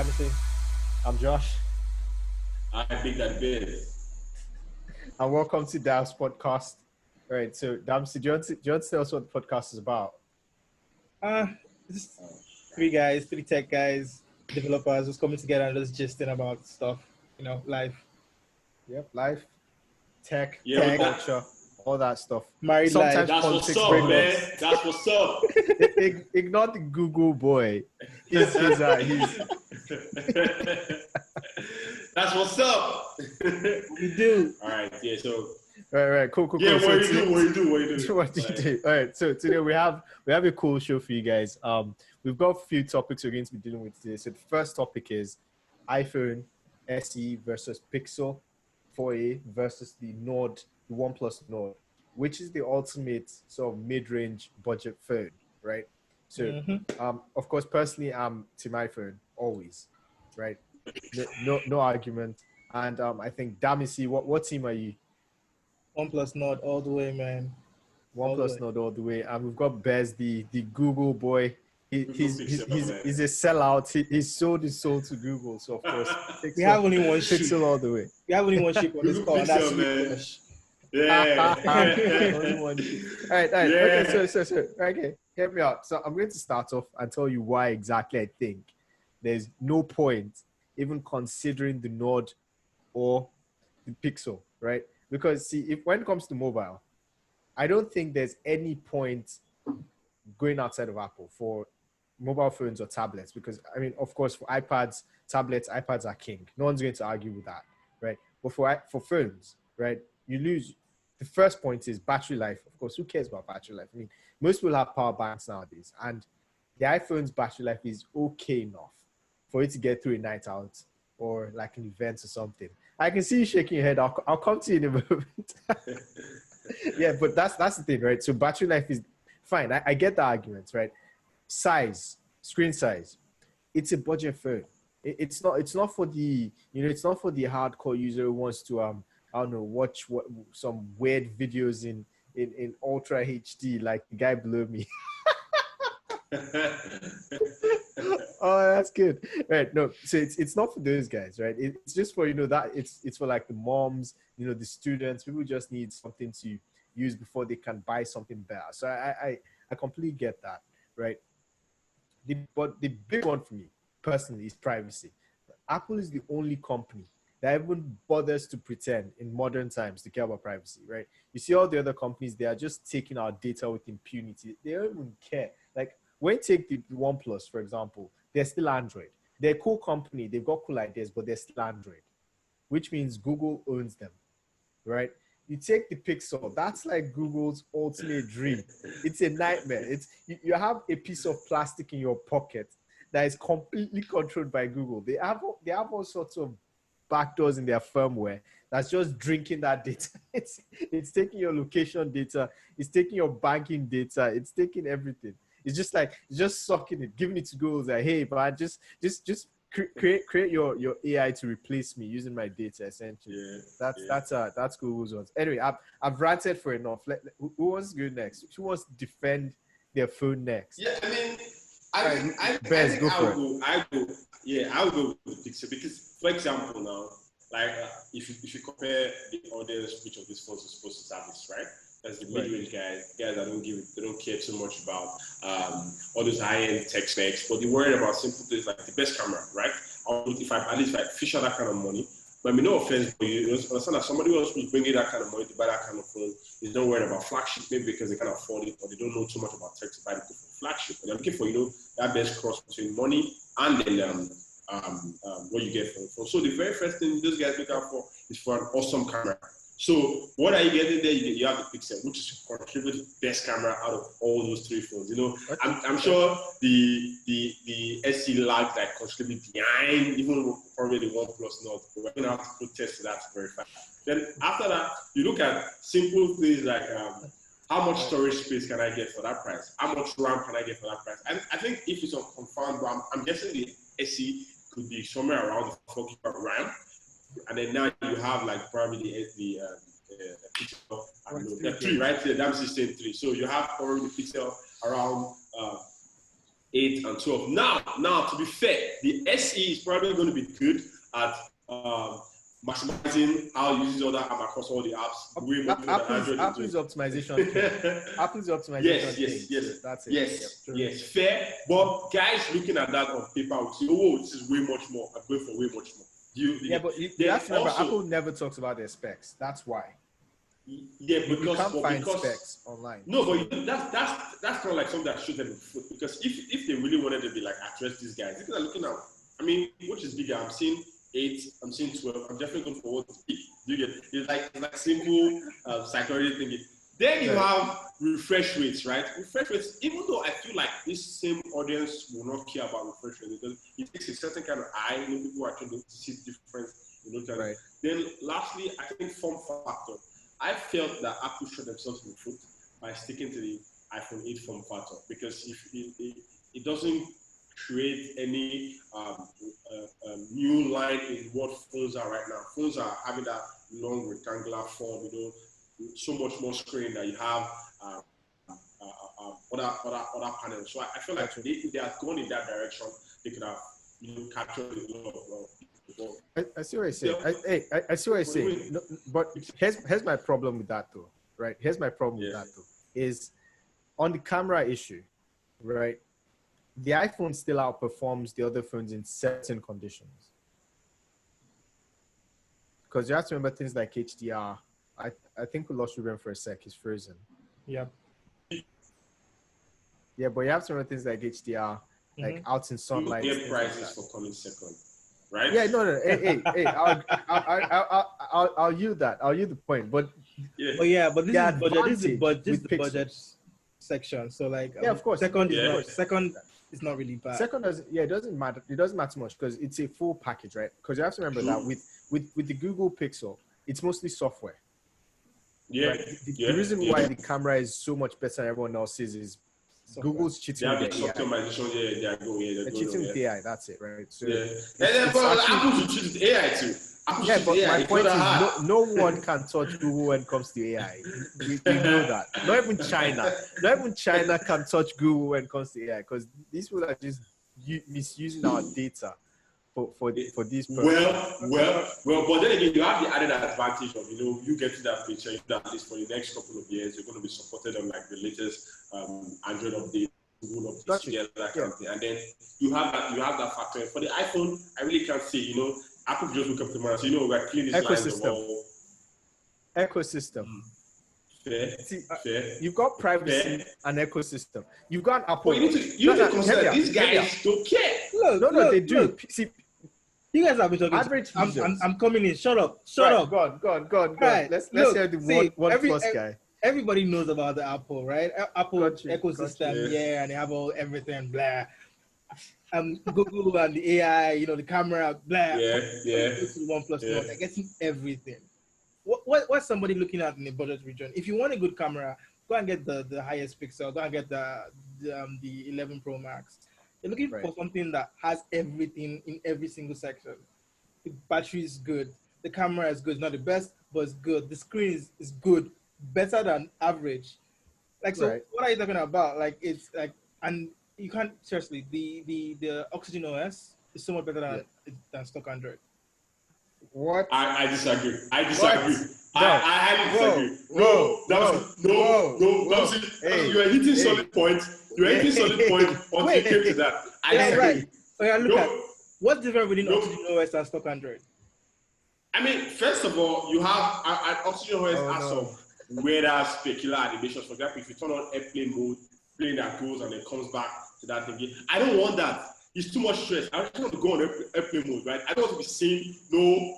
Damisi. I'm Josh. I think that bit. And welcome to Dius Podcast. All right, so Damisi, do you want to tell us what the podcast is about? Just three tech guys, developers just coming together and just gisting about stuff, life. Yep, life, tech, Culture, all that stuff. Married Sometimes life. That's what's up, man. That's what's up. Ignore the Google boy. He's That's what's up. We do. All right, yeah. So right, cool. yeah, what So do you do? What do you do? All right, so today we have a cool show for you guys. We've got a few topics we're going to be dealing with today. So the first topic is iPhone SE versus Pixel 4a versus the Oneplus Nord, which is the ultimate sort of mid-range budget phone, right? So, of course, personally, I'm team iPhone always, right? No argument. And I think Damisi, what team are you? Oneplus Nord all the way, man. Oneplus Nord all the way. And we've got Bez, the Google boy. He's a sellout. He sold his soul to Google. So of course, we have only one chip. Pixel all the way. We have only one chip on this call, and that's man. Yeah. Only one chip. All right. Yeah. Okay, so okay, hear me out. So I'm going to start off and tell you why exactly I think there's no point even considering the Nord or the Pixel, right? Because see, when it comes to mobile, I don't think there's any point going outside of Apple for mobile phones or tablets, because I mean, of course, for iPads, tablets, iPads are king. No one's going to argue with that, right? But for phones, right, you lose. The first point is battery life. Of course, who cares about battery life? I mean, most people have power banks nowadays, and the iPhone's battery life is okay enough for it to get through a night out or like an event or something. I can see you shaking your head. I'll come to you in a moment. Yeah, but that's the thing, right? So battery life is fine. I get the arguments, right? Size, screen size. It's a budget phone. It's not for the it's not for the hardcore user who wants to I don't know, watch some weird videos in ultra HD like the guy below me. Oh, that's good. Right. No, so it's not for those guys, right? It's just for, that it's for like the moms, the students, people who just need something to use before they can buy something better. So I completely get that, right? But the big one for me personally is privacy. Apple is the only company that even bothers to pretend in modern times to care about privacy, right? You see all the other companies, they are just taking our data with impunity. They don't even care. Like, when you take the OnePlus, for example, they're still Android. They're a cool company. They've got cool ideas, but they're still Android, which means Google owns them, right? You take the Pixel, that's like Google's ultimate dream. It's a nightmare. You have a piece of plastic in your pocket that is completely controlled by Google. They have all sorts of backdoors in their firmware that's just drinking that data. It's taking your location data. It's taking your banking data. It's taking everything. It's just sucking it, giving it to Google. Like, hey, but just create your AI to replace me using my data. Essentially, that's Google's ones. Anyway, I've ranted for enough. Who wants to go next? Who wants to defend their phone next? Yeah, I think I'll go with the Pixel because, for example, now, like if you compare the audience which of these phones is supposed to service, right? That's the mid-range guys that they don't care too much about all those high-end tech specs, but they worry about simple things like the best camera, right? Or if I fish out that kind of money, but I mean, no offense, but you understand that somebody else will bring you that kind of money to buy that kind of phone is not worried about flagship, maybe because they can't afford it or they don't know too much about tech to buy the flagship. And they're looking for that best cross between money and then what you get from the phone. So the very first thing those guys look out for is for an awesome camera. So what are you getting there? You have the Pixel, which is contributing the best camera out of all those three phones. I'm sure the SE lag that contribute behind even probably the OnePlus Nord. We're going to have to protest that to verify. Then after that, you look at simple things like how much storage space can I get for that price? How much RAM can I get for that price? And I think if it's on confirmed RAM, I'm guessing the SE could be somewhere around the 4 GB RAM. And then now you have like probably the Pixel, 3, right? That's the same 3. So you have probably the Pixel around 8 and 12. Now, to be fair, the SE is probably going to be good at maximizing how it uses other app across all the apps. Apple's optimization. Apple's optimization. Yes. That's it. Yes. Fair. But guys looking at that on paper will say, oh, this is way much more. I'm going for way much more. But you have to remember, Apple never talks about their specs. That's why. Yeah, because you can't find specs online. No, but that's kind of like something that shoots them in the foot. Because if they really wanted to be like address these guys, if they're looking at, I mean, which is bigger? I'm seeing 8, I'm seeing 12. I'm definitely going for what's big. You get it's like simple psychology thinking. Then you have refresh rates, right? Refresh rates, even though I feel like this same audience will not care about refresh rates because it takes a certain kind of eye. People are trying to see difference. Right. Then lastly, I think form factor. I felt that Apple shot themselves in the foot by sticking to the iPhone 8 form factor because if it doesn't create any new line in what phones are right now. Phones are having that long rectangular form, so much more screen that you have other panels. So I feel like if they had gone in that direction, they could have captured a lot of people. I see what you're saying. I see what you're saying. No, but here's my problem with that though, right? Here's my problem with that though, is on the camera issue, right? The iPhone still outperforms the other phones in certain conditions. Because you have to remember things like HDR. I think we lost Reuben for a sec. He's frozen. Yeah. Yeah, but you have to remember things like HDR, like out in sunlight. You get prices for coming second, right? Yeah, no. Hey, I'll yield that. I'll yield the point. But but this is the budget section. So of course, second is not really bad. Second it doesn't matter. It doesn't matter much because it's a full package, right? Because you have to remember that with the Google Pixel, it's mostly software. Yeah. Right? The reason why the camera is so much better than everyone else's is Google's cheating with the AI. They're cheating with AI. That's it, right? So Apple should cheat with AI too. But my point is, no one can touch Google when it comes to AI. We know that. Not even China can touch Google when it comes to AI because these people are just misusing our data for these purposes. Well, but then again, you have the added advantage of you get to that picture at least for the next couple of years, you're going to be supported on like the latest Android update, Google update, that kind of thing. And then you have that factor. For the iPhone, I really can't say, Apple just look up the man, so we're cleaning this line the wall. Ecosystem. Fair. You've got privacy and ecosystem. You've got an Apple. Well, you need to consider these guys don't care. No, they do. See, you guys have been talking. Average I'm coming in. Shut up. Go on. Right. Let's hear the OnePlus guy. Everybody knows about the Apple, right? Apple ecosystem, and they have everything, blah. Google and the AI, the camera, blah. OnePlus, they're getting everything. What's somebody looking at in the budget region? If you want a good camera, go and get the highest pixel. Go and get the 11 Pro Max. You're looking for something that has everything in every single section. The battery is good. The camera is good. It's not the best, but it's good. The screen is good, better than average. What are you talking about? It's and you can't seriously. The Oxygen OS is so much better than stock Android. What? I disagree. I highly disagree. No. You are hitting solid points. You are hitting solid points until you came to that. Right. Look at what's different between Oxygen OS and stock Android. I mean, first of all, you have an Oxygen OS has some weird specular animations. For example, if you turn on airplane mode, plane that goes and then comes back to that thing. I don't want that. It's too much stress. I just want to go on airplane mode, right? I don't want to be seeing no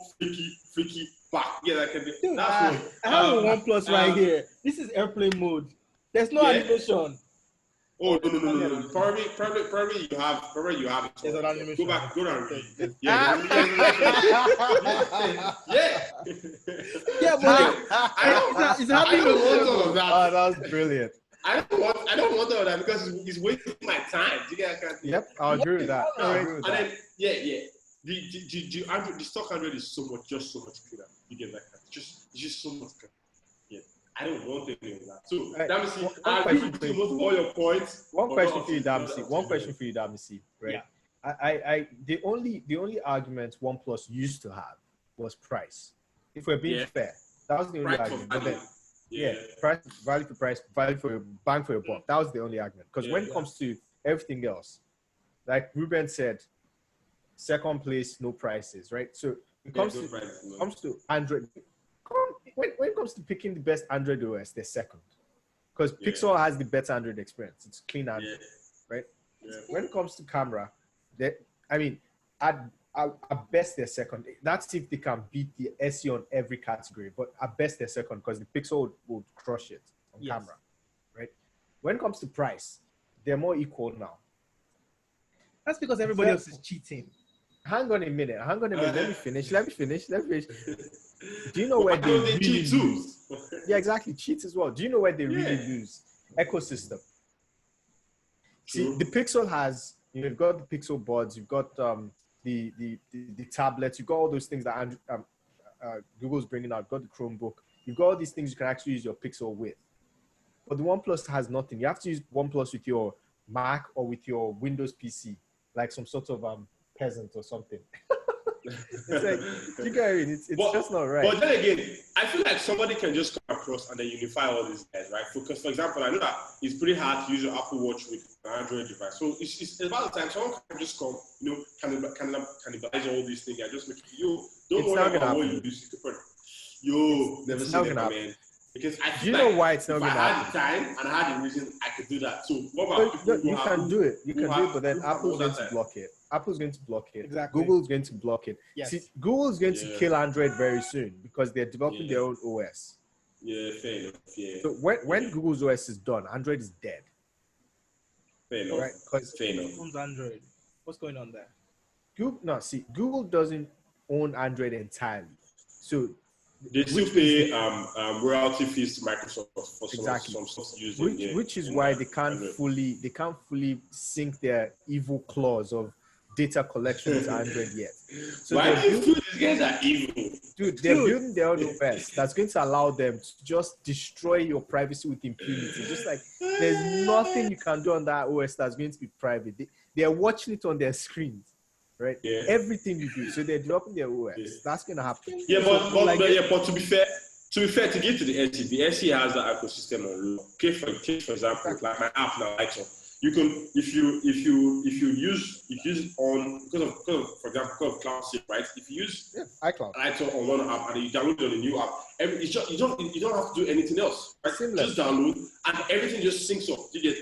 freaky back. Yeah, that can be. Dude, I have a OnePlus right here. This is airplane mode. There's no animation. Oh no. Probably you have it. There's an animation. Go and read. But it's happening with all of that. Oh, that was brilliant. I don't want all of that because it's wasting my time. Do you get that? Yep, I'll agree with that. Then the stock Android is so much cleaner. You get that? It's just so much cleaner. Yeah, I don't want any of that. So, Right. Damisi, I agree with most of all your points. One question for you, Damisi. Right? Yeah. The only argument OnePlus used to have was price. If we're being fair, that was the only argument. But then, price, value for price, value for your bang for your buck. That was the only argument. Because when it comes to everything else, like Reuben said, second place, no prices, right? So it comes to Android. When it comes to picking the best Android OS, they're second. Because Pixel has the better Android experience. It's clean Android, right? Yeah. When it comes to camera, at best they're second. That's if they can beat the SE on every category. But at best they're second because the Pixel would crush it on camera, right? When it comes to price, they're more equal now. That's because everybody else is cheating. Hang on a minute. Let me finish. Do you know where they really cheat too? Yeah, exactly. Cheats as well. Do you know where they really lose? Ecosystem. See, the Pixel has, you've got the Pixel buds, you've got the tablets, you've got all those things that Google's bringing out. You've got the Chromebook. You've got all these things you can actually use your Pixel with. But the OnePlus has nothing. You have to use OnePlus with your Mac or with your Windows PC, like some sort of peasant or something. It's like, you get it. It's just not right. But then again, I feel like somebody can just come across and then unify all these guys, right? Because, for example, I know that it's pretty hard to use your Apple Watch with an Android device. So it's about the time someone can just come, cannibalize all these things and just make don't worry about what you do. Never seen that, man. Because I feel know why it's not going to happen? If I had the time and I had the reason, I could do that. So what about you can do it. You can do it, but then Apple's going to block it. Apple's going to block it. Exactly. Google's going to block it. Yes. See, Google's going to kill Android very soon because they're developing their own OS. Yeah, fair enough. Yeah. So when Google's OS is done, Android is dead. Fair enough. Right? Fair enough. Owns Android. What's going on there? Google doesn't own Android entirely. So they still pay royalty fees to Microsoft for some stuff using. Which is why they can't fully sync their evil claws of data collection with Android yet. So why do you feel these guys are evil? Dude, they're building their own OS that's going to allow them to just destroy your privacy with impunity. Just like there's nothing you can do on that OS that's going to be private. They're watching it on their screens. Right, everything you do. So they're developing their OS. That's gonna happen. Yeah, but to be fair, to give to the SE has the ecosystem on low. Okay, for example, like my app now, Lightroom. You can if you use it on because of for example because of cloud sync, right? If you use iCloud Lightroom on one app and you download it on a new app, you don't have to do anything else. Right? Just download and everything just syncs up. You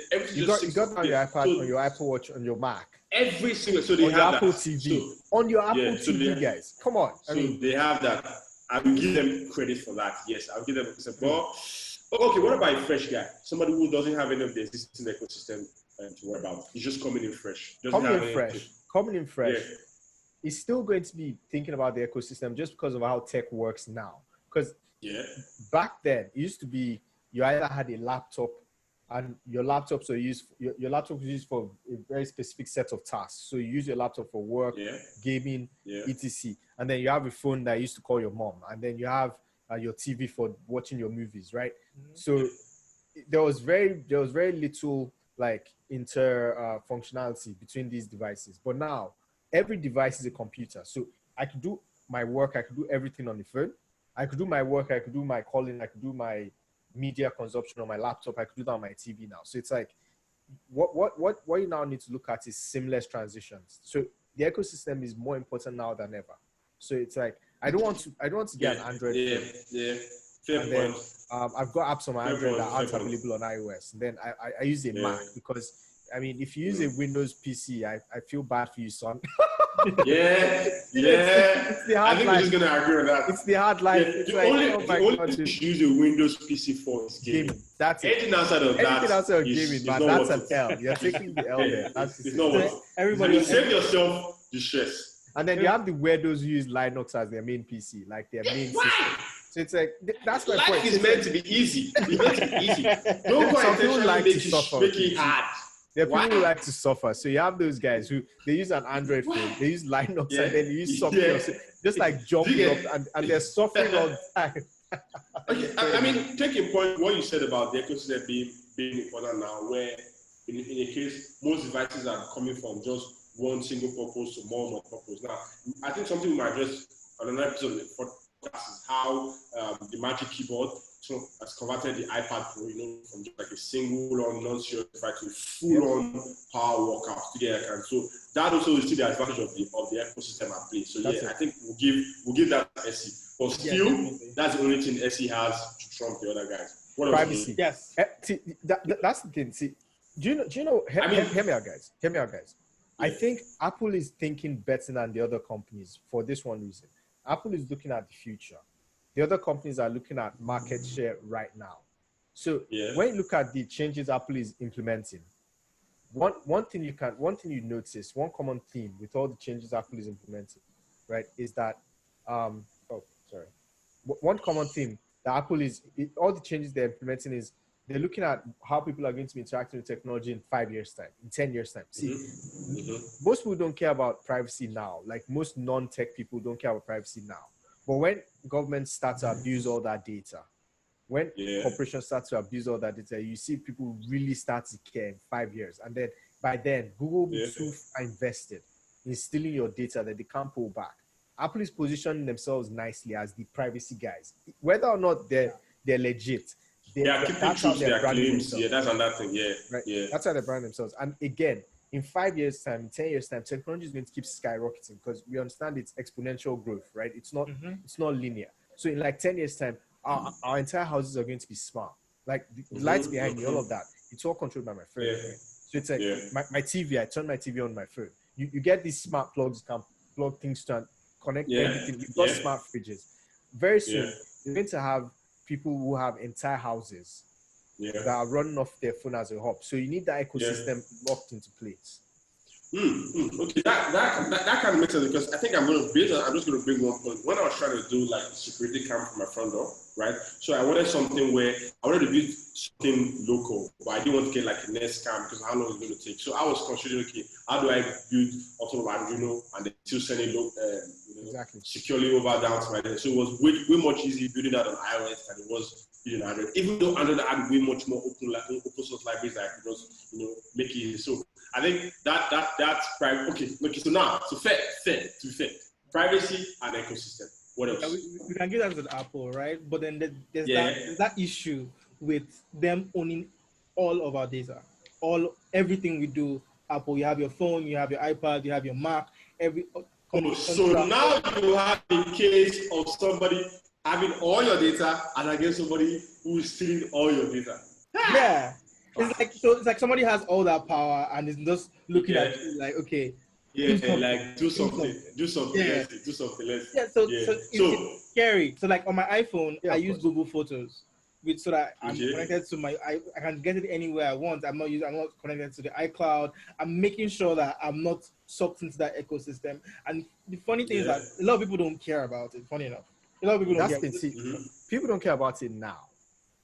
got on your iPad, on your Apple Watch, on your Mac. Every single so they on have your Apple that. TV. On your Apple TV, guys. Come on. I mean, they have that. I will give them credit for that. Yes, I'll give them credit. But okay, what about a fresh guy? Somebody who doesn't have any of the existing ecosystem to worry about. He's just coming in fresh. Coming in fresh. He's still going to be thinking about the ecosystem just because of how tech works now. Because back then, it used to be you either had a laptop and your laptops are used. Your laptop is used for a very specific set of tasks. So you use your laptop for work, gaming, etc. And then you have a phone that you used to call your mom, and then you have your TV for watching your movies, right? Mm-hmm. So there was very little like functionality between these devices. But now every device is a computer. So I could do my work. I could do everything on the phone. I could do my work. I could do my calling. I could do my media consumption on my laptop. I could do that on my TV now. So it's like, what you now need to look at is seamless transitions. So the ecosystem is more important now than ever. So it's like, I don't want to get an Android phone. Fair and point. then I've got apps on my Android that aren't available on iOS. And then I use a Mac because, I mean, if you use a Windows PC, I feel bad for you, son. It's the hard I think life. we're just gonna agree on that. It's the hard life. It's The like, only thing you should use a Windows PC for is gaming. That's it. Anything outside of gaming, man, that's an L. You're taking the L there. That's it's not worth it. Everybody Save yourself the stress. And then you have the weirdos who use Linux as their main PC, like their main system. So it's like, that's my point. Life is meant to be easy. It's meant to be easy. Don't go intentionally make it hard. There are people who like to suffer. So you have those guys who they use an Android phone, they use Linux, and then you use something else, just like jumping up, and they're suffering all the time. Okay, I mean, taking point what you said about the ecosystem being important now, where in a case most devices are coming from just one single purpose to more purpose. Now, I think something we might address on another episode of the podcast is how the Magic Keyboard has converted the iPad Pro, from just like a single or non-serious device to full-on power workout together. And so that also is still the advantage of the ecosystem at play. So I think we'll give that SE. But still, that's the only thing SE has to trump the other guys. What privacy. Yes. See, that's the thing. See, do you know? Hear me out, guys. Yeah. I think Apple is thinking better than the other companies for this one reason. Apple is looking at the future. The other companies are looking at market share right now. So when you look at the changes Apple is implementing, one thing you notice, one common theme with all the changes Apple is implementing, right, is that one common theme that Apple is all the changes they're implementing is they're looking at how people are going to be interacting with technology in 5 years' time, in 10 years' time. See, most people don't care about privacy now. Like most non-tech people don't care about privacy now. But when governments start to abuse all that data, when corporations start to abuse all that data, you see people really start to care in 5 years. And then by then, Google will be too invested in stealing your data that they can't pull back. Apple is positioning themselves nicely as the privacy guys. Whether or not they're legit, they are keeping true to their claims. Yeah, that's another thing. Yeah. That's how they brand themselves. And again, in 5 years' time, in 10 years' time, technology is going to keep skyrocketing because we understand it's exponential growth, right? It's not linear. So in like 10 years' time, our entire houses are going to be smart. Like the lights behind me, all of that, it's all controlled by my phone. Right? So it's like my TV, I turn my TV on my phone. You get these smart plugs, you can plug things to connect everything. You've got smart fridges. Very soon, you're going to have people who have entire houses that are running off their phone as a hub. So you need that ecosystem locked into place. Okay, that kind of makes sense because I think I'm just going to bring one point. When I was trying to do like security cam for my front door, right? So I wanted something where I wanted to build something local, but I didn't want to get like a Nest cam because how long it's going to take. So I was considering, okay, how do I build on top of Arduino and then still send it securely over down to my desk? So it was way much easier building that on iOS than it was building Android. Even though Android had way much more open source libraries that I could just make it easy. So I think that's private. Okay. So now, to be fair, privacy and ecosystem. What else? We can give that to Apple, right? But then there's that issue with them owning all of our data, everything we do. Apple, you have your phone, you have your iPad, you have your Mac, so now you have a case of somebody having all your data and against somebody who is stealing all your data. Yeah. It's like somebody has all that power and is just looking at you like, okay. Do something. Yeah, so it's scary. So like on my iPhone, I use Google Photos, so that I'm connected to I can get it anywhere I want. I'm not connected to the iCloud. I'm making sure that I'm not sucked into that ecosystem. And the funny thing is that a lot of people don't care about it. Funny enough, a lot of people don't care. People don't care about it now,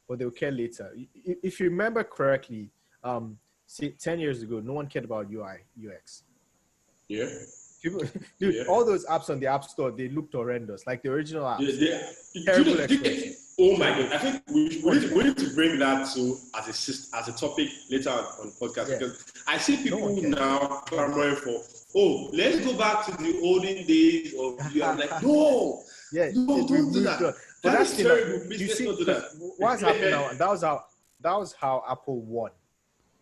but they'll care later. If you remember correctly, 10 years ago, no one cared about UI, UX. Yeah. People, all those apps on the App Store, they looked horrendous. Like the original apps. Terrible experience. Oh my God. I think we need to bring that to as a topic later on the podcast because I see people now clamoring for, let's go back to the olden days of I'm like, no. Don't do that. But that's terrible. You see, what's happening now? That was how Apple won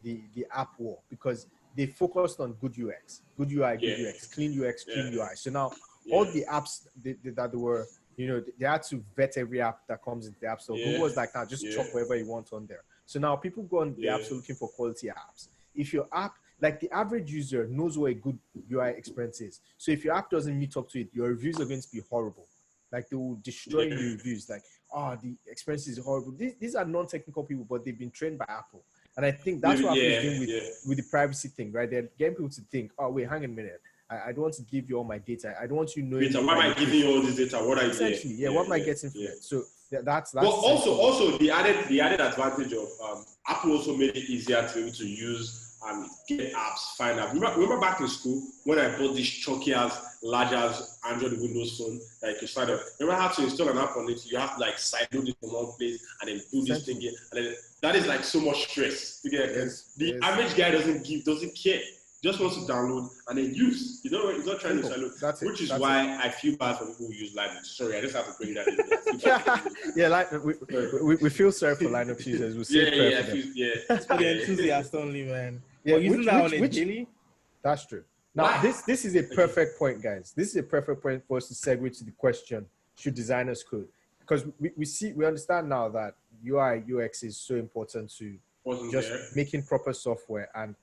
the app war because they focused on good UX, good UI, good UX, clean UX, clean UI. So now all the apps that were, they had to vet every app that comes into the app store. Google was like, just chop whatever you want on there. So now people go on the app store looking for quality apps. If your app, like the average user knows what a good UI experience is. So if your app doesn't meet up to it, your reviews are going to be horrible. Like they will destroy your reviews. Like, the experience is horrible. These are non-technical people, but they've been trained by Apple. And I think that's what Apple is doing with the privacy thing, right? They're getting people to think, wait, hang on a minute. I don't want to give you all my data. I don't want you knowing. Why am I giving you all this data? What are you essentially? What am I getting from it? So that's. But also the added advantage of Apple also made it easier to be able to use and get apps, find apps. Remember back in school when I bought this chunky as large as Android Windows phone that you could sign up. Remember how to install an app on it? You have to like sideload it from one place and then do this thing here. And then that is like so much stress. Because the average guy doesn't care. Just wants to download and then use. You know, he's not trying to download. Which is why I feel bad for people who use Linux. Sorry, I just have to bring that in. Yeah, like we feel sorry for Linux users. We say it's for the enthusiasts only, man. Yeah, using that on it daily. That's true. Now, this is a perfect point, guys. This is a perfect point for us to segue to the question: should designers code? Because we understand now that UI UX is so important to just making proper software, and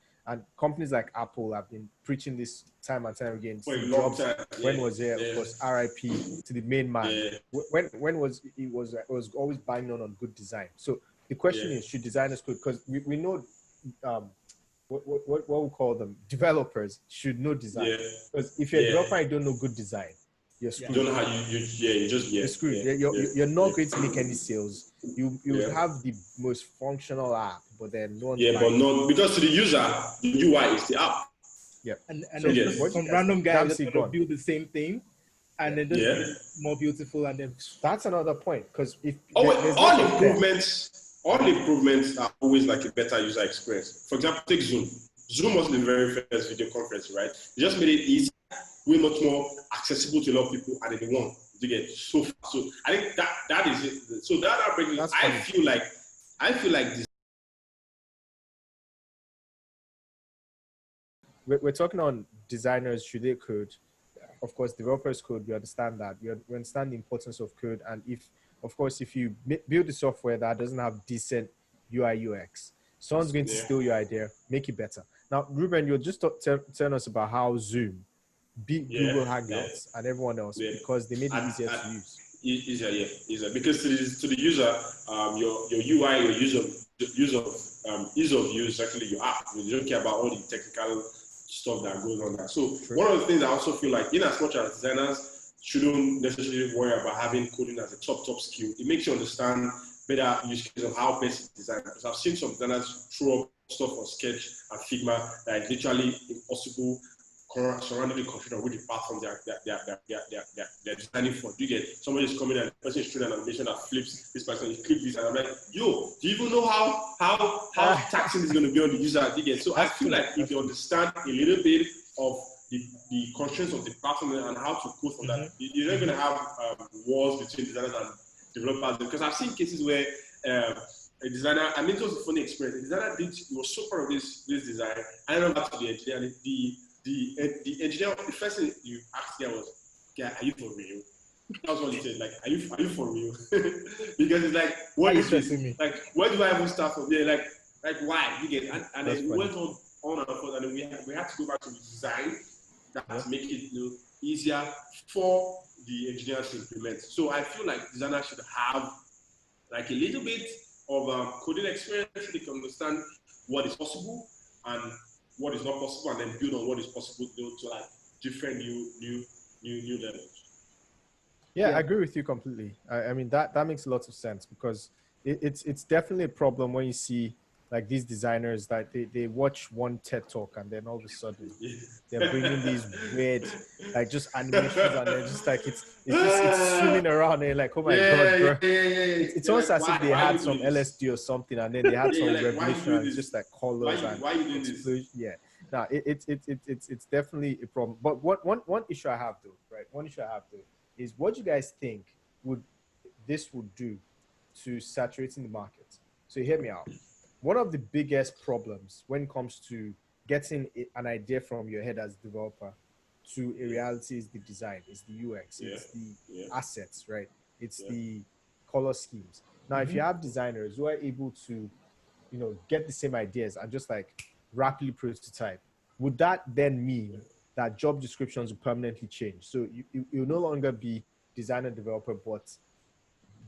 companies like Apple have been preaching this time and time again. Jobs, when was there? Of course, RIP to the main man. Yeah. When was it was always banging on good design. So the question is, should designers code? Because we know what we call them, developers should know design. Because if you're a developer and you don't know good design, you're screwed. You don't know how you're screwed. You're not going to make any sales. You have the most functional app, but then no one. Because to the user, the UI is the app. Yeah, and then some random guy that's going to build the same thing, and then just make it more beautiful, and then that's another point. Because if all improvements are always like a better user experience. For example, take Zoom. Zoom was the very first video conference, right? It just made it easy, way much more accessible to a lot of people, and they want to get so fast. So I think that is it. So that brings. I feel like this. We're talking on designers, should they code? Of course, developers code. We understand that. We understand the importance of code, and if you build a software that doesn't have decent UI UX, someone's going to steal your idea, make it better. Now, Reuben, you'll just tell us about how Zoom beat Google Hangouts and everyone else because they made it easier to use. Easier. Because to the user, your UI, your ease of use, actually your app. You don't care about all the technical stuff that goes on there. So one of the things I also feel like, in as much as designers shouldn't necessarily worry about having coding as a top skill, it makes you understand better use cases of how best to design. Because I've seen some designers throw up stuff on Sketch and Figma that is literally impossible surrounding the computer with the platform they're designing for. Do you get somebody is coming and the person is showing an animation that flips this person, you click this, and I'm like, yo, do you even know how taxing is going to be on the user? Do you get? So I feel like if you understand a little bit of the constraints of the platform and how to code from that, you're not going to have wars between designers and developers. Because I've seen cases where a designer, I mean, it was a funny experience. The designer was so proud of this design. I went back to the engineer, and the engineer, the first thing you asked him was, "Yeah, are you for real?" That was what he said. Like, "Are you for real?" Because it's like, what is this? Like, where do I even start from there? Like why? You get? And then we went on and on, and then we had to go back to the design that make it easier for the engineers to implement. So I feel like designers should have like a little bit of coding experience so they can understand what is possible and what is not possible, and then build on what is possible to like different new levels. Yeah, I agree with you completely. I mean that makes a lot of sense because it's definitely a problem when you see like these designers that they watch one TED talk and then all of a sudden they're bringing these weird like just animations and they're just like it's swimming around and like, oh my god, bro. It's almost as if they had some LSD or something and then they had some revelation and it's just like colors and why you doing this? Yeah. No, it's definitely a problem. But one issue I have though, is what you guys think this would do to saturating the market. So hear me out. One of the biggest problems when it comes to getting an idea from your head as a developer to a reality is the design, it's the UX, it's the assets, right? It's the color schemes. Now, if you have designers who are able to, get the same ideas and just like rapidly prototype, would that then mean that job descriptions will permanently change? So you'll no longer be designer developer, but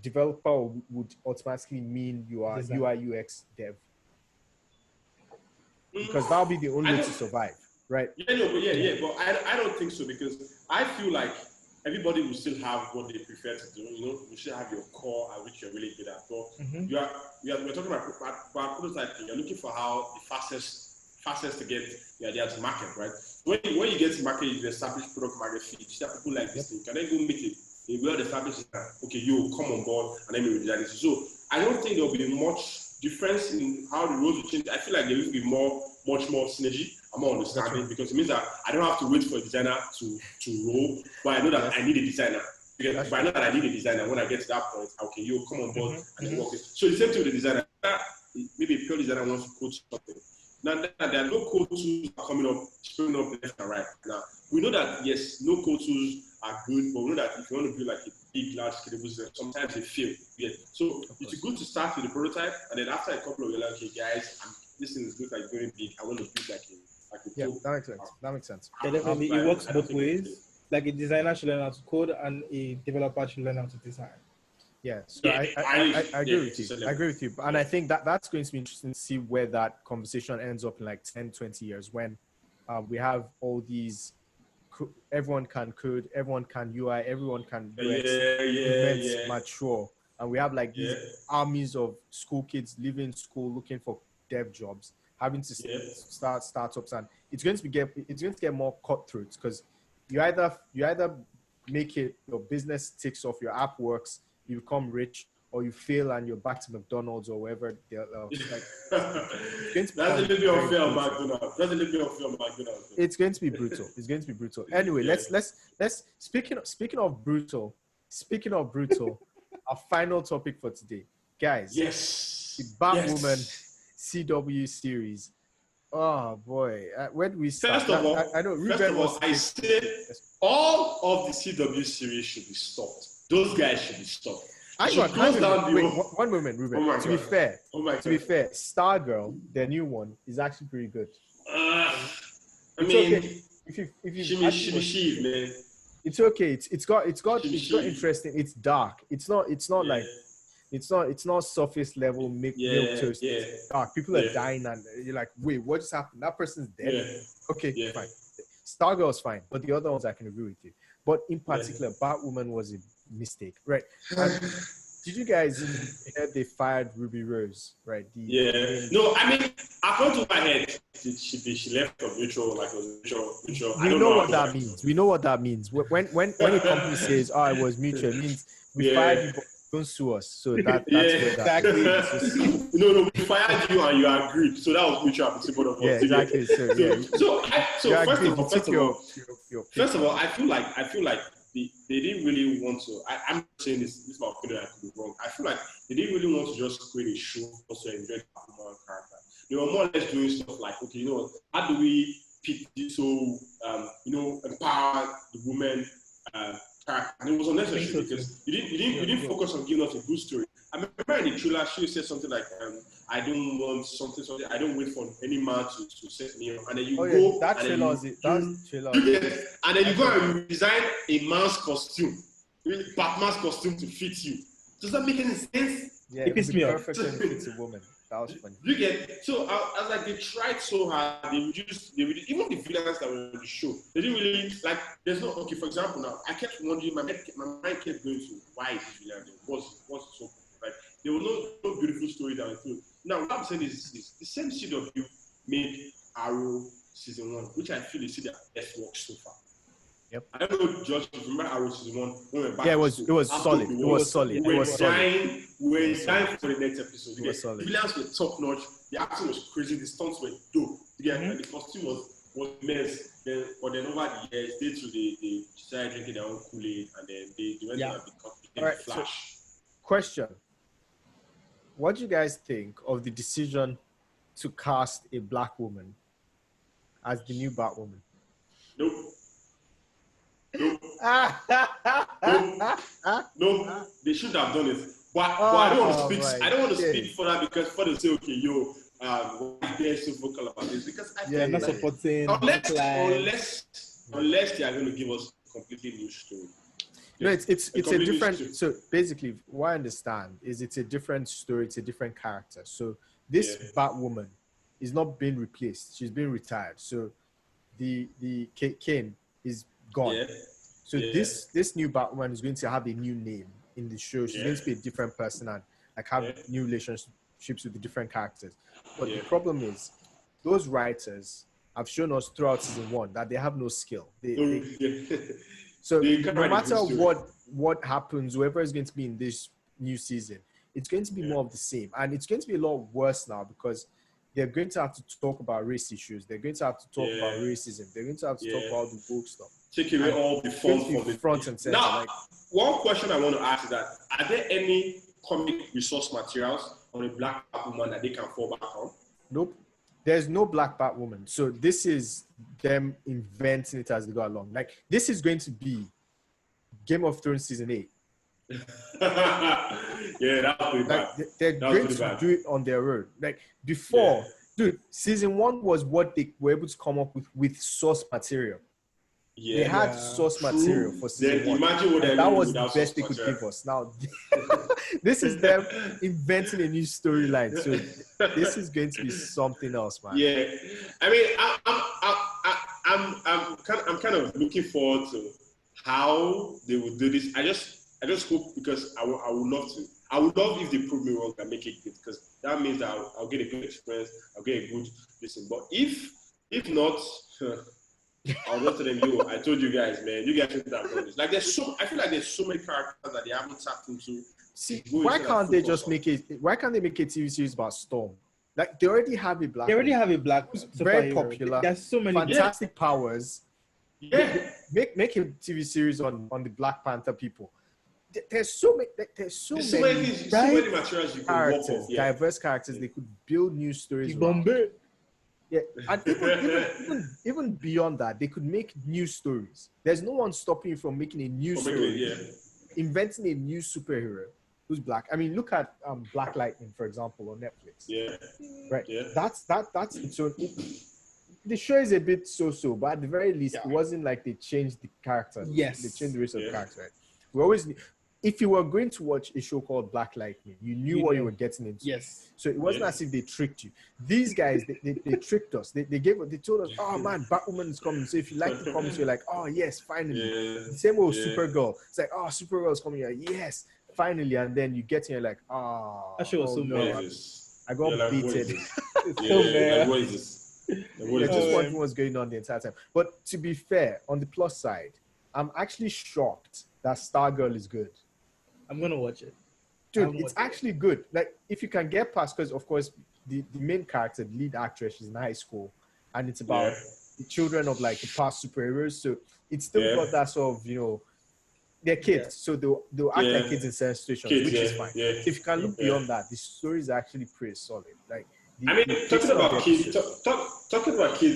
developer would automatically mean you are UI UX dev, because that'll be the only way to survive, right? But I don't think so, because I feel like everybody will still have what they prefer to do. You still have your core at which you're really good at. But we're talking about prototyping. You're looking for how the fastest fastest to get the idea to market, right? When you get to market, you establish product market fit. You see people like this thing. Can then go meet it? A well-established, okay, you come on board and then we design it. So I don't think there will be much difference in how the roles will change. I feel like there will be much more synergy. I'm more understanding because it means that I don't have to wait for a designer to roll, but I know that I need a designer. Because if I know that I need a designer, when I get to that point, okay, you come on board and then work it. So the same thing with the designer. Maybe a pure designer wants to code something. Now there are no code tools coming up, springing up left and right. Now we know that yes, no code tools are good, but we know that if you want to build like a big, large scalable system, sometimes they fail. Yeah. So it's good to start with the prototype, and then after a couple of years, like, okay, guys, this thing is like very big. I want to build like a yeah, that makes sense. That makes sense. Yeah, definitely. It works both ways. Like a designer should learn how to code, and a developer should learn how to design. Yeah, so yeah, I agree with you. I agree with you. And I think that's going to be interesting to see where that conversation ends up in like 10, 20 years when we have all these, everyone can code, everyone can UI, everyone can UX, mature. And we have like these armies of school kids leaving school looking for dev jobs, having to start startups. And it's going to get more cutthroat because you either make it, your business takes off, your app works, you become rich, or you fail and you're back to McDonald's or wherever. That's a little bit unfair on McDonald's. It's going to be brutal. Anyway, let's speaking of brutal, our final topic for today, guys. Yes. The Batwoman CW series. Oh boy, where do we start? First of all, I know Reuben I say all of the CW series should be stopped. Those guys should be stopped. One moment, Reuben. To be fair, Stargirl, their new one, is actually pretty good. Okay. If man. It's okay. It's got interesting. It's dark. It's not like it's not surface level milk toast. It's dark. People are dying and you're like, wait, what just happened? That person's dead. Okay, fine. Stargirl's fine, but the other ones I can agree with you. But in particular, Batwoman was a mistake, right? And did you guys hear they fired Ruby Rose, right? No, I mean, according to my head, she left from neutral, like it was neutral. We know what that means. We know what that means. When a company says, "Oh, it was mutual," it means we fired you, but don't sue us. So that's where that exactly. No, we fired you and you agreed. So that was mutual between both of us. Yeah, exactly. First of all, I feel like they didn't really want to. I'm saying this is my opinion. I could be wrong. I feel like they didn't really want to just create a show also enjoy the Batman character. They were more or less doing stuff like, okay, how do we pick this so empower the woman character? And it was unnecessary because you didn't focus on giving us a good story. I remember in the trailer, she said something like, I don't want something. I don't wait for any man to set me up. And then you go. That trailer is it. That's trailer. And then you go and design a man's costume, Batman's costume to fit you. Does that make any sense? Yeah, it pissed me off. Perfect and fits a woman. That was funny. You get so I was like, they tried so hard. They reduced even the villains that were on the show. They didn't really like. There's no okay. For example, now I kept wondering. My mind kept going to why is this villain there? What's so right? There was no beautiful story that I told. Now what I'm saying is the same CW made Arrow season 1, which I feel is their best work so far. Yep. I don't know, Josh, remember Arrow season 1? Yeah, it was solid. It was solid. We were dying for the next episode. It was solid. The villains were top notch. The acting was crazy. The stunts were dope. The costume was mess. But then over the years, they started drinking their own Kool-Aid, and then they went to became Flash. So, question: what do you guys think of the decision to cast a black woman as the new Batwoman? Nope. No, they should have done it. But I don't want to speak. I don't want to speak for that because for them say, okay, why they're so vocal about this? Because I think not supporting. Unless they are going to give us a completely new story. No, it's a different. So basically, what I understand is it's a different story. It's a different character. So this Batwoman is not being replaced. She's being retired. So the Kane is gone. Yeah. So this new Batwoman is going to have a new name in the show. She's going to be a different person and like have new relationships with the different characters. But the problem is those writers have shown us throughout season 1 that they have no skill. So no matter what happens, whoever is going to be in this new season, it's going to be more of the same. And it's going to be a lot worse now because they're going to have to talk about race issues. They're going to have to talk about racism. They're going to have to talk about the woke stuff. Take away all the fun from the front and center. Now, one question I want to ask is that, are there any comic resource materials on a Black Batwoman that they can fall back on? Nope. There's no Black Batwoman. So this is them inventing it as they go along. Like, this is going to be Game of Thrones season 8. Yeah, that's pretty bad. They're going to do it on their own. Like, before, dude, season 1 was what they were able to come up with source material. They had source material for season 1. Imagine what that was the best they could give us. Now, this is them inventing a new storyline. So this is going to be something else, man. Yeah, I mean, I'm kind of looking forward to how they will do this. I just hope, because I would love to. I would love if they prove me wrong and make it good, because that means that I'll get a good experience. I'll get a good listen. But if not. I'll go to them, I told you guys, man, you guys shouldn't have done this. Like, I feel like there's so many characters that they haven't tapped into. See, why can't they just make a TV series about Storm? Like, they already have a black. They already have a black. Very popular. There's so many fantastic powers. Yeah. Make a TV series on the Black Panther people. There's so many materials you can work on. Diverse characters. They could build new stories. Yeah, and even beyond that, they could make new stories. There's no one stopping you from making a new story, inventing a new superhero who's black. I mean, look at Black Lightning, for example, on Netflix. Yeah, right. Yeah. That's its own. The show is a bit so, but at the very least, it wasn't like they changed the character. Yes, they changed the race of the character. Right? We always. If you were going to watch a show called Black Lightning, you knew what you were getting into. Yes. So it wasn't as if they tricked you. These guys, they tricked us. They told us, oh man, Batwoman is coming. So if you like the comics, you're like, oh yes, finally. The same way with Supergirl. It's like, oh, Supergirl is coming. You're like, yes, finally. And then you get in, you're like, oh. That show was so bad. I got beaten. It's so bad. What is this? I just wondering what's going on the entire time. But to be fair, on the plus side, I'm actually shocked that Stargirl is good. I'm gonna watch it. Dude, it's actually good. Like, if you can get past, because of course the main character, the lead actress, is in high school, and it's about the children of like the past superheroes. So it's still got that sort of, they're kids, so they'll act like kids in certain situations, which is fine. If you can look beyond that, the story is actually pretty solid. Like, talking about kids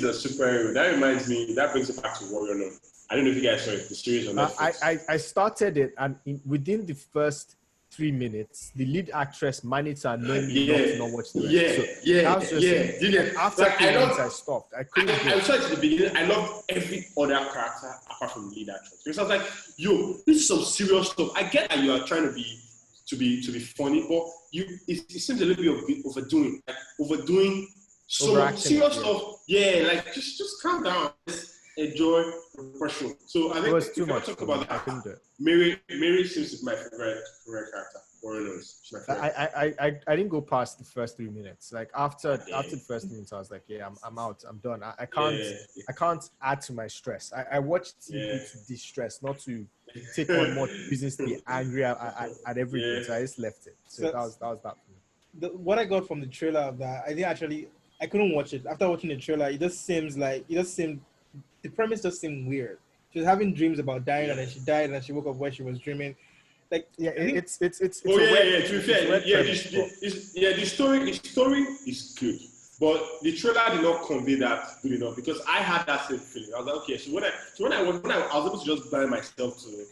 as superhero, that brings it back to Warrior Nun. I don't know if you guys saw it, the series on Netflix. I started it, and within the first 3 minutes, the lead actress managed to annoy me not watch the rest. After 3 minutes, I stopped. I couldn't. I saw it at the beginning. I loved every other character apart from the lead actress, because I was like, "Yo, this is some serious stuff." I get that you are trying to be funny, but it seems a little bit overdoing so much serious stuff. Yeah, like just calm down. Enjoy professional. So I think it was too much. Talk about that. I couldn't do it. Mary seems to be my favorite character. I didn't go past the first 3 minutes. Like after the first 3 minutes, I was like, I'm out. I'm done. I can't add to my stress. I watched TV to de-stress, not to take on more business to be angry at everything. So I just left it. So that was that for me. What I got from the trailer of that, I couldn't watch it. After watching the trailer, the premise just seemed weird. She was having dreams about dying, and then she died, and then she woke up where she was dreaming. Like, it's to be fair, the story is good, but the trailer did not convey that good enough, because I had that same feeling. I was like, okay, so when I was able to just blind myself to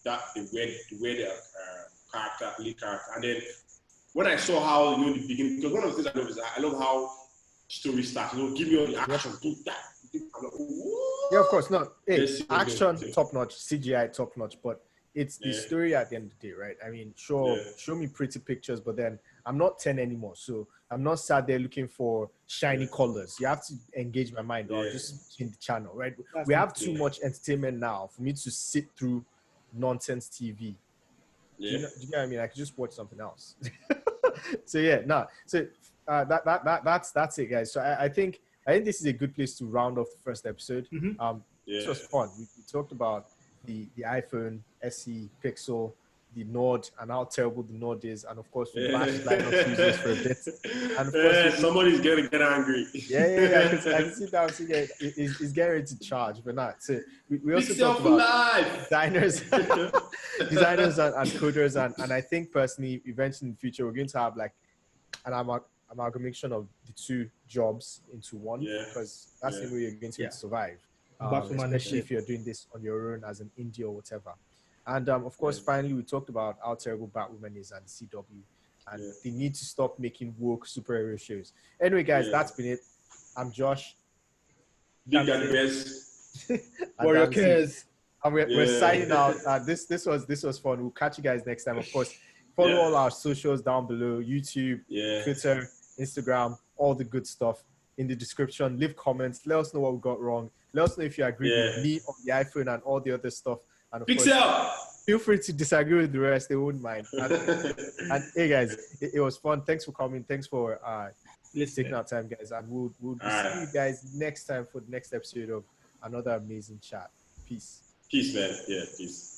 that the way the lead character, and then when I saw how the beginning, because one of the things I love is I love how story starts. Give me all the action, do that. Yeah, of course. No, action top notch, CGI top notch, but it's the story at the end of the day, right? I mean, show me pretty pictures, but then I'm not 10 anymore, so I'm not sat there looking for shiny colors. You have to engage my mind, or just in the channel, right? We have too much entertainment now for me to sit through nonsense TV. Do you know what I mean? I could just watch something else. So that's it, guys. So I think this is a good place to round off the first episode. This was fun. We talked about the iPhone SE Pixel, the Nord, and how terrible the Nord is, and of course we bashed Linux users for a bit. And of course, somebody's gonna get angry. I can sit down. See, he's getting ready to charge, but not. So we also talked about designers, designers and coders, and I think personally, eventually in the future, we're going to have like an amalgamation of the two jobs into one, because that's the way you're going to survive. Especially if you're doing this on your own as an indie or whatever. And of course, finally, we talked about how terrible Batwoman is and CW, and they need to stop making woke superhero shows. Anyway, guys, that's been it. I'm Josh. Big and best. Warrior Cares. And we're signing out. This was fun. We'll catch you guys next time. Of course, follow all our socials down below: YouTube, Twitter, Instagram, all the good stuff in the description. Leave comments. Let us know what we got wrong. Let us know if you agree with me on the iPhone and all the other stuff. And of course, feel free to disagree with the rest. They wouldn't mind. And hey, guys, it was fun. Thanks for coming. Thanks for taking our time, guys. And we'll see you guys next time for the next episode of another amazing chat. Peace. Peace, man. Yeah, peace.